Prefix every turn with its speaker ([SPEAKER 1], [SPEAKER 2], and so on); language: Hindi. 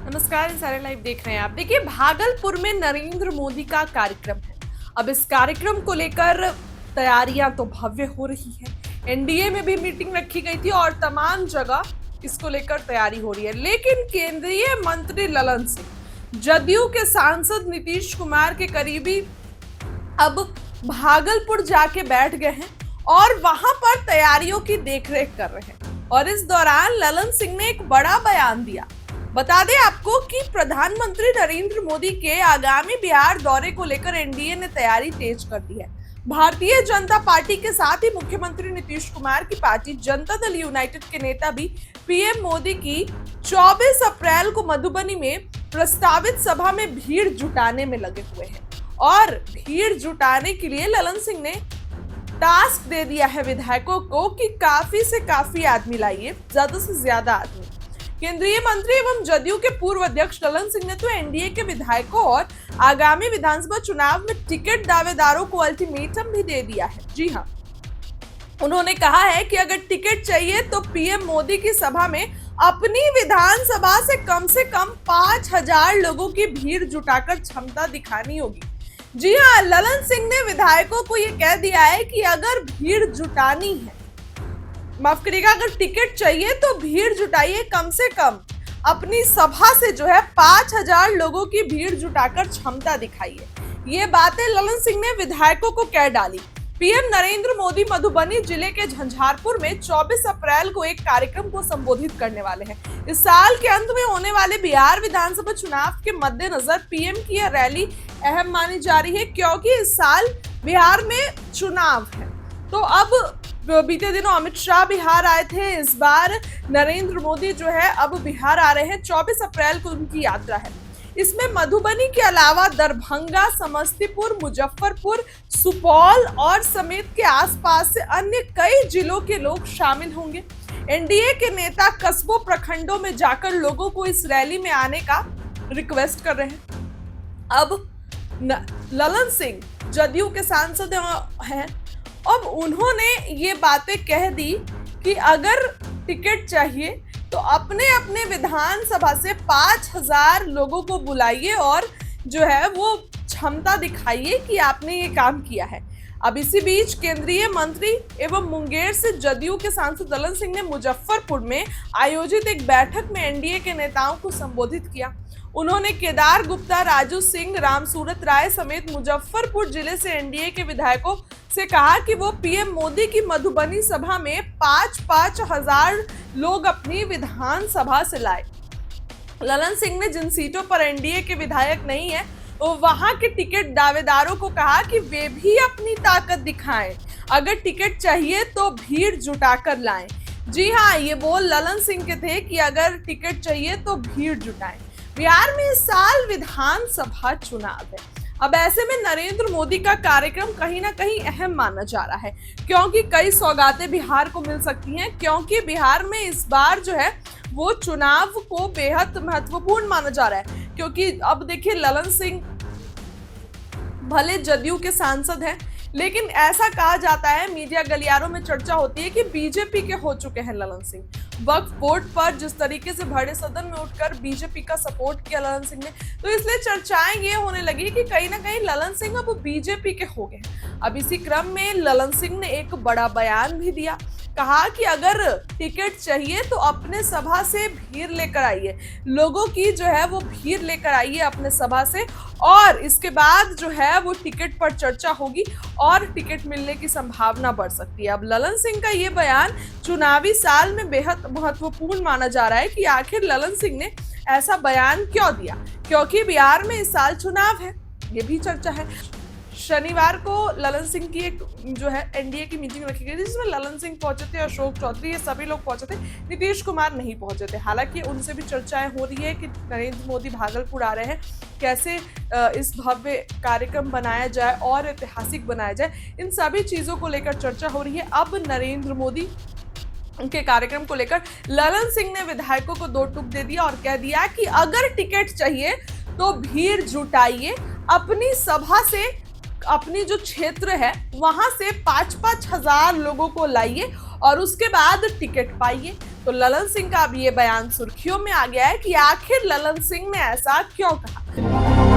[SPEAKER 1] नमस्कार, इंसाइडर लाइव देख रहे हैं आप। देखिए, भागलपुर में नरेंद्र मोदी का कार्यक्रम है। अब इस कार्यक्रम को लेकर तैयारियां तो भव्य हो रही है। एनडीए में भी मीटिंग रखी गई थी और तमाम जगह इसको लेकर तैयारी हो रही है। लेकिन केंद्रीय मंत्री ललन सिंह, जदयू के सांसद नीतीश कुमार के करीबी, अब भागलपुर जाके बैठ गए हैं और वहां पर तैयारियों की देखरेख कर रहे हैं। और इस दौरान ललन सिंह ने एक बड़ा बयान दिया। बता दें आपको कि प्रधानमंत्री नरेंद्र मोदी के आगामी बिहार दौरे को लेकर एनडीए ने तैयारी तेज कर दी है। भारतीय जनता पार्टी के साथ ही मुख्यमंत्री नीतीश कुमार की पार्टी जनता दल यूनाइटेड के नेता भी पीएम मोदी की 24 अप्रैल को मधुबनी में प्रस्तावित सभा में भीड़ जुटाने में लगे हुए हैं। और भीड़ जुटाने के लिए ललन सिंह ने टास्क दे दिया है विधायकों को कि काफी से काफी आदमी लाइए, ज्यादा से ज्यादा आदमी। केंद्रीय मंत्री एवं जदयू के पूर्व अध्यक्ष ललन सिंह ने तो एनडीए के विधायकों और आगामी विधानसभा चुनाव में टिकट दावेदारों को अल्टीमेटम भी दे दिया है। जी हाँ, उन्होंने कहा है कि अगर टिकट चाहिए तो पीएम मोदी की सभा में अपनी विधानसभा से कम 5,000 लोगों की भीड़ जुटाकर क्षमता दिखानी होगी। जी हाँ, ललन सिंह ने विधायकों को यह कह दिया है कि अगर भीड़ जुटानी है, माफ करिएगा, अगर टिकट चाहिए तो भीड़ जुटाइए, कम से कम अपनी सभा से जो है 5,000 लोगों की भीड़ जुटाकर क्षमता दिखाइए। ये बातें ललन सिंह ने विधायकों को कह डाली। पीएम नरेंद्र मोदी मधुबनी जिले के झंझारपुर में 24 अप्रैल को एक कार्यक्रम को संबोधित करने वाले हैं। इस साल के अंत में होने वाले बिहार विधानसभा चुनाव के मद्देनजर पीएम की यह रैली अहम मानी जा रही है, क्योंकि इस साल बिहार में चुनाव है। तो अब बीते दिनों अमित शाह बिहार आए थे, इस बार नरेंद्र मोदी जो है अब बिहार आ रहे हैं। 24 अप्रैल को उनकी यात्रा है। इसमें मधुबनी के अलावा दरभंगा, समस्तीपुर, मुजफ्फरपुर, सुपौल और समेत के आसपास से अन्य कई जिलों के लोग शामिल होंगे। एनडीए के नेता कस्बों, प्रखंडों में जाकर लोगों को इस रैली में आने का रिक्वेस्ट कर रहे हैं। अब ललन सिंह जदयू के सांसद हैं। अब उन्होंने ये बातें कह दी कि अगर टिकट चाहिए तो अपने अपने विधानसभा से 5,000 लोगों को बुलाइए और जो है वो क्षमता दिखाइए कि आपने ये काम किया है। अब इसी बीच केंद्रीय मंत्री एवं मुंगेर से जदयू के सांसद ललन सिंह ने मुजफ्फरपुर में आयोजित एक बैठक में एनडीए के नेताओं को संबोधित किया। उन्होंने केदार गुप्ता, राजू सिंह, रामसूरत राय समेत मुजफ्फरपुर जिले से एनडीए के विधायकों से कहा कि वो पीएम मोदी की मधुबनी सभा में 5-5 हजार लोग अपनी विधानसभा से लाए। ललन सिंह ने जिन सीटों पर एनडीए के विधायक नहीं है, वो वहां के टिकट दावेदारों को कहा कि वे भी अपनी ताकत दिखाएं। अगर टिकट चाहिए तो भीड़ जुटाकर लाएं। जी हाँ, ये बोल ललन सिंह के थे कि अगर टिकट चाहिए तो भीड़ जुटाएं। बिहार में इस साल विधानसभा चुनाव है। अब ऐसे में नरेंद्र मोदी का कार्यक्रम कहीं ना कहीं अहम माना जा रहा है, क्योंकि कई सौगातें बिहार को मिल सकती हैं, क्योंकि बिहार में इस बार जो है वो चुनाव को बेहद महत्वपूर्ण माना जा रहा है। क्योंकि अब देखिए, ललन सिंह भले जदयू के सांसद हैं, लेकिन ऐसा कहा जाता है, मीडिया गलियारों में चर्चा होती है कि बीजेपी के हो चुके हैं ललन सिंह। वक्फ बोर्ड पर जिस तरीके से बड़े सदन में उठकर बीजेपी का सपोर्ट किया ललन सिंह ने, तो इसलिए चर्चाएं ये होने लगी कि कहीं ना कहीं ललन सिंह अब बीजेपी के हो गए। अब इसी क्रम में ललन सिंह ने एक बड़ा बयान भी दिया। कहा कि अगर टिकट चाहिए तो अपने सभा से भीड़ लेकर आइए, लोगों की जो है वो भीड़ लेकर आइए अपने सभा से, और इसके बाद जो है वो टिकट पर चर्चा होगी और टिकट मिलने की संभावना बढ़ सकती है। अब ललन सिंह का ये बयान चुनावी साल में बेहद महत्वपूर्ण माना जा रहा है कि आखिर ललन सिंह ने ऐसा बयान क्यों दिया, क्योंकि बिहार में इस साल चुनाव है, ये भी चर्चा है। शनिवार को ललन सिंह की एक जो है एनडीए की मीटिंग रखी गई थी, जिसमें ललन सिंह पहुंचे थे, अशोक चौधरी, ये सभी लोग पहुंचे थे। नीतीश कुमार नहीं पहुंचे थे। हालांकि उनसे भी चर्चाएं हो रही है कि नरेंद्र मोदी भागलपुर आ रहे हैं, कैसे इस भव्य कार्यक्रम बनाया जाए और ऐतिहासिक बनाया जाए, इन सभी चीजों को लेकर चर्चा हो रही है। अब नरेंद्र मोदी उनके कार्यक्रम को लेकर ललन सिंह ने विधायकों को दो टूक दे दिया और कह दिया कि अगर टिकट चाहिए तो भीड़ जुटाइए, अपनी सभा से, अपनी जो क्षेत्र है वहां से 5-5 हजार लोगों को लाइए और उसके बाद टिकट पाइए। तो ललन सिंह का अब ये बयान सुर्खियों में आ गया है कि आखिर ललन सिंह ने ऐसा क्यों कहा।